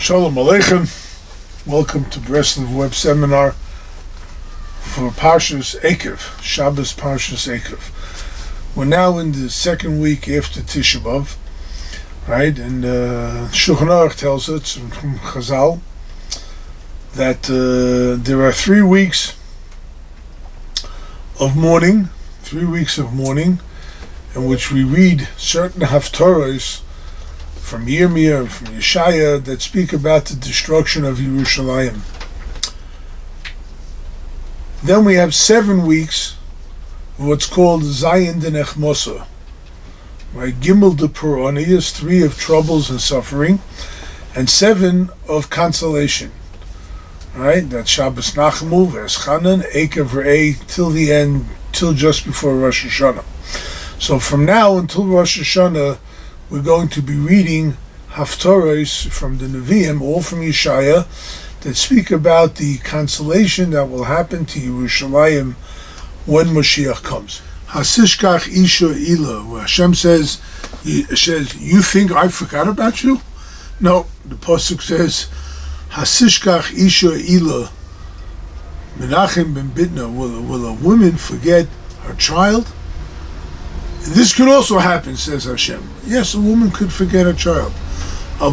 Shalom Aleichem. Welcome to Breslov Web Seminar for Parshat Eikev, Shabbos Parshat Eikev. We're now in the second week after Tisha, right? And Shulchan Aruch tells us from Chazal that there are 3 weeks of mourning, in which we read certain haftorahs from Yirmiyah and from Yeshaya that speak about the destruction of Yerushalayim. Then we have 7 weeks of what's called Zayin de Nechmosa, right? Gimel de Peronias, 3 of troubles and suffering, and 7 of consolation, right? That's Shabbos Nachmu, Hashana, Akev Re'eh, till the end, till just before Rosh Hashana. So from now until Rosh Hashana, we're going to be reading haftorahs from the Nevi'im, all from Yeshaya, that speak about the consolation that will happen to Yerushalayim when Mashiach comes. Hasishkach isha ila, where Hashem says, you think I forgot about you? No, the pasuk says, Hasishkach isha ila, Menachem ben Bitna, will a woman forget her child? This could also happen, says Hashem. Yes, a woman could forget a child. I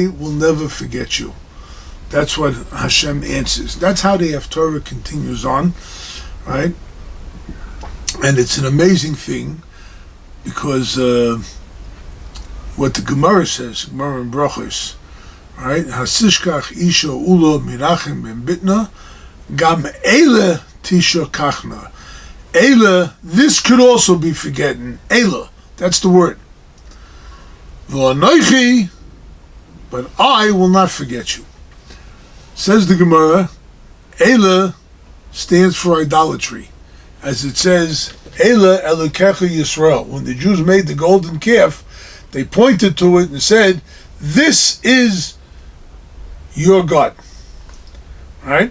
will never forget you. That's what Hashem answers. That's how the Haftorah continues on, right? And it's an amazing thing because what the Gemara says, Gemara in Brachos, right? Hasishkach isha ulo mirachem ben bitna gam ele Tisha kachna. Eila, this could also be forgotten. Eila, that's the word. V'anoichi, but I will not forget you. Says the Gemara, Eila stands for idolatry. As it says, Eila Elokecha Yisrael. When the Jews made the golden calf, they pointed to it and said, this is your God. Right?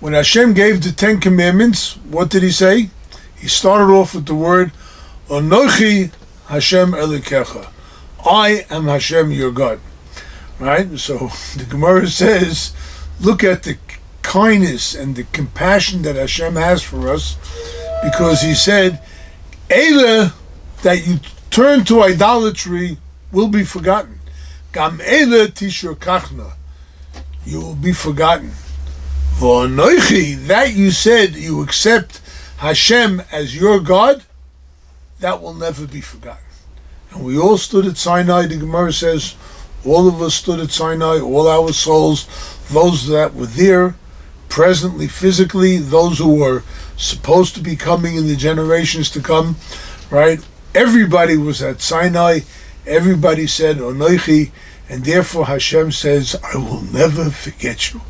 When Hashem gave the 10 Commandments, what did he say? He started off with the word, Anochi Hashem Elikecha. I am Hashem, your God. Right? So the Gemara says, look at the kindness and the compassion that Hashem has for us, because he said, Eile, that you turn to idolatry, will be forgotten. Gam Eile Tisha Kachna. You will be forgotten. That you said you accept Hashem as your God, that will never be forgotten. And we all stood at Sinai. The Gemara says, all of us stood at Sinai, all our souls, those that were there, presently, physically, those who were supposed to be coming in the generations to come, right? Everybody was at Sinai. Everybody said, Onoichi, and therefore Hashem says, I will never forget you.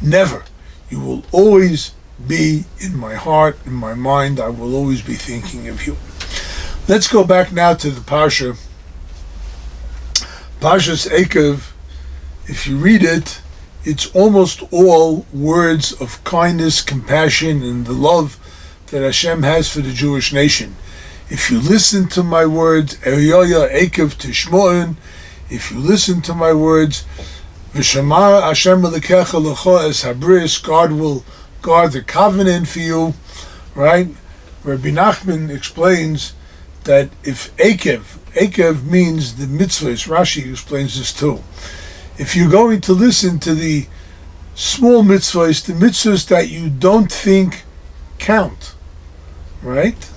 Never. You will always be in my heart, in my mind. I will always be thinking of you. Let's go back now to the Parsha. Parshat Eikev, if you read it, it's almost all words of kindness, compassion, and the love that Hashem has for the Jewish nation. If you listen to my words, Eryoya Akev Tishmoen, if you listen to my words, V'shamar Hashem Elikecha L'cha es habris, God will guard the covenant for you, right? Rebbe Nachman explains that if Akev means the mitzvahs, Rashi explains this too. If you're going to listen to the small mitzvahs, the mitzvahs that you don't think count, right?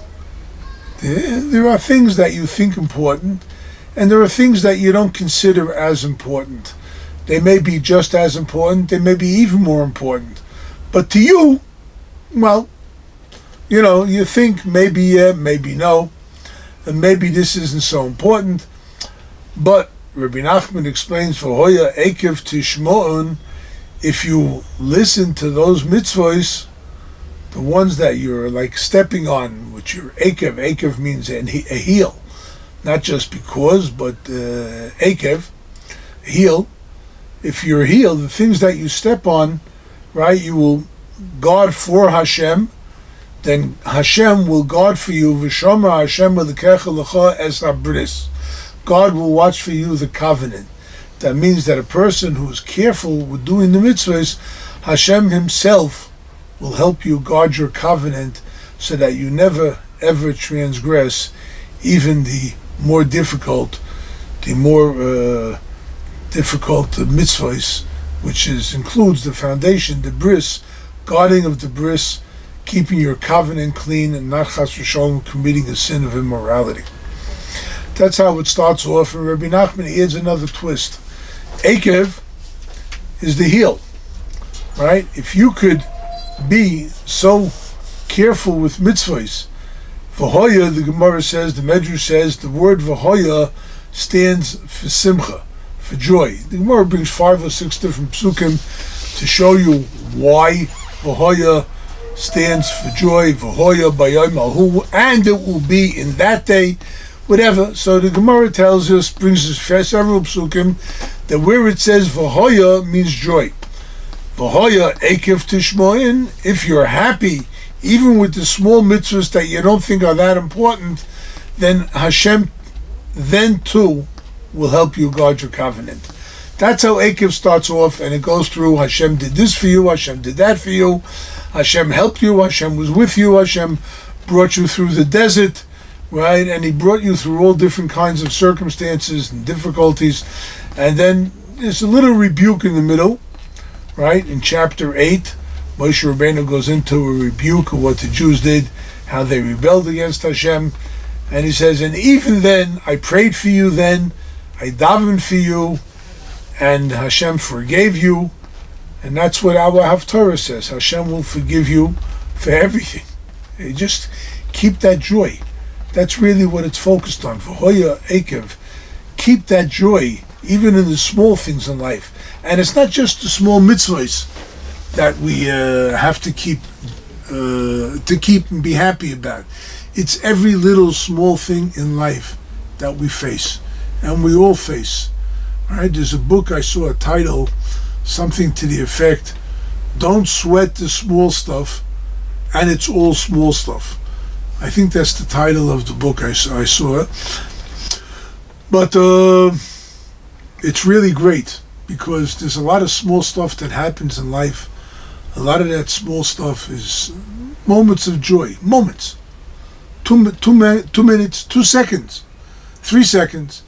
There are things that you think important, and there are things that you don't consider as important. They may be just as important, they may be even more important. But to you, well, you think maybe yeah, maybe no, and maybe this isn't so important. But Rabbi Nachman explains, V'hoya Akev Tishmo'un, if you listen to those mitzvahs, the ones that you're like stepping on, which you're Akev means a heel, not just because, but Akev, heel. If you're healed, the things that you step on, right, you will guard for Hashem, then Hashem will guard for you. V'shamar Hashem Elikecha L'cha es habris. God will watch for you the covenant. That means that a person who is careful with doing the mitzvahs, Hashem himself will help you guard your covenant so that you never ever transgress even the more difficult mitzvahs, which includes the foundation, the bris, guarding of the bris, keeping your covenant clean, and not chas v'shalom committing a sin of immorality. That's how it starts off, and Rebbe Nachman adds another twist. Akev is the heel, right? If you could be so careful with mitzvahs, v'hoya, the Gemara says, the Medrash says, the word v'hoya stands for simcha, for joy. The Gemara brings 5 or 6 different psukim to show you why v'hoya stands for joy, v'hoya bayom alhu, and it will be in that day, whatever. So the Gemara tells us, brings us several psukim, that where it says v'hoya means joy. V'hoya Eikev tishmoin, if you're happy, even with the small mitzvahs that you don't think are that important, then Hashem then too will help you guard your covenant. That's how Akev starts off, and it goes through Hashem did this for you, Hashem did that for you, Hashem helped you, Hashem was with you, Hashem brought you through the desert, right? And he brought you through all different kinds of circumstances and difficulties. And then there's a little rebuke in the middle, right? In chapter 8, Moshe Rabbeinu goes into a rebuke of what the Jews did, how they rebelled against Hashem. And he says, and even then, I prayed for you then, I davened for you, and Hashem forgave you. And that's what our haftorahs says. Hashem will forgive you for everything. You just keep that joy. That's really what it's focused on. V'hoya Akev. Keep that joy, even in the small things in life. And it's not just the small mitzvahs that we have to keep and be happy about. It's every little small thing in life that we face, and we all face. All right, there's a book I saw, a title, something to the effect, "Don't sweat the small stuff, and it's all small stuff." I think that's the title of the book I saw. But it's really great, because there's a lot of small stuff that happens in life. A lot of that small stuff is moments of joy. Moments. 2 minutes, 2 seconds, 3 seconds.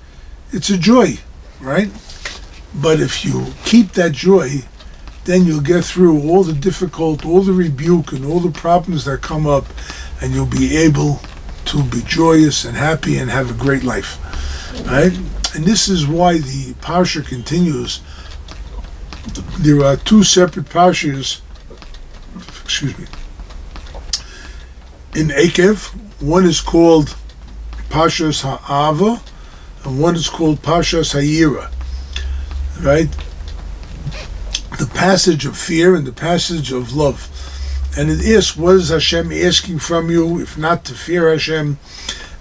It's a joy, right? But if you keep that joy, then you'll get through all the difficult, all the rebuke, and all the problems that come up, and you'll be able to be joyous and happy and have a great life, right? And this is why the Parsha continues. There are 2 separate Parshas, in Akev. One is called Parshas Ha'ava, and one is called Parshas Ha'ira, right? The passage of fear and the passage of love. And it asks, what is Hashem asking from you, if not to fear Hashem,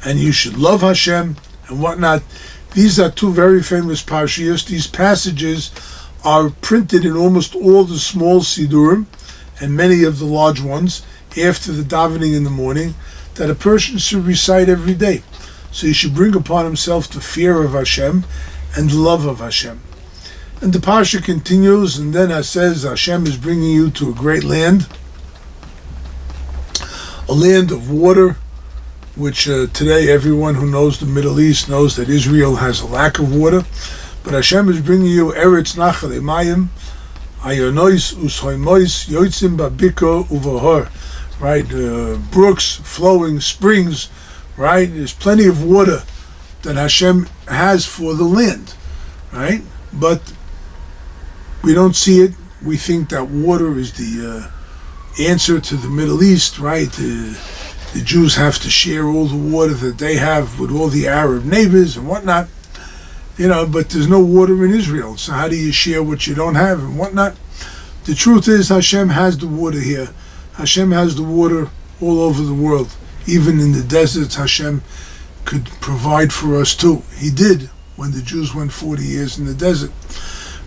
and you should love Hashem, and whatnot. These are 2 very famous Parshiyos. These passages are printed in almost all the small Sidurim, and many of the large ones, after the davening in the morning, that a person should recite every day. So he should bring upon himself the fear of Hashem and the love of Hashem. And the Parsha continues, and then it says, Hashem is bringing you to a great land, a land of water, which today everyone who knows the Middle East knows that Israel has a lack of water. But Hashem is bringing you Eretz Nachal Emayim, Ayonois Ushoimois, Yoitzim Babiko Uvahor, right? Brooks, flowing springs, right? There's plenty of water that Hashem has for the land, right? But we don't see it. We think that water is the answer to the Middle East, right? The Jews have to share all the water that they have with all the Arab neighbors and whatnot, but there's no water in Israel. So how do you share what you don't have and whatnot? The truth is, Hashem has the water here. Hashem has the water all over the world. Even in the deserts, Hashem could provide for us too. He did when the Jews went 40 years in the desert,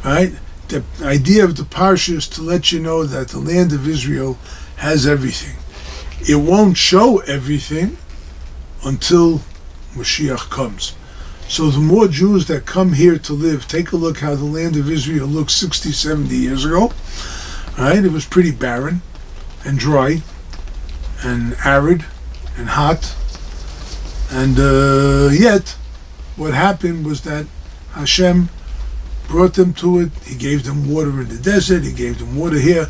right? The idea of the Parsha is to let you know that the land of Israel has everything. It won't show everything until Mashiach comes. So the more Jews that come here to live, take a look how the land of Israel looked 60, 70 years ago. Right? It was pretty barren and dry and arid and hot. And yet, what happened was that Hashem brought them to it. He gave them water in the desert. He gave them water here.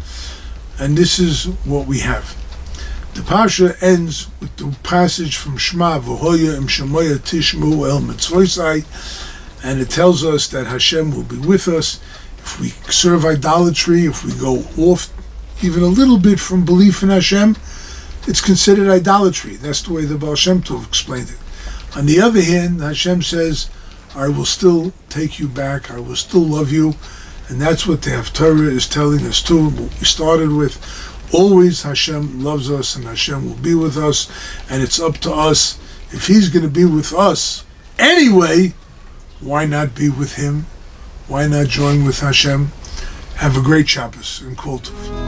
And this is what we have. The Parsha ends with the passage from Shema, V'hoya im shemoya tishmu el mitzvosai, and it tells us that Hashem will be with us if we serve idolatry, if we go off even a little bit from belief in Hashem. It's considered idolatry. That's the way the Baal Shem Tov explained it. On the other hand, Hashem says, I will still take you back, I will still love you, and that's what the haftorah is telling us too, what we started with. Always Hashem loves us and Hashem will be with us, and it's up to us. If He's going to be with us anyway, why not be with Him? Why not join with Hashem? Have a great Shabbos and Kol Tov.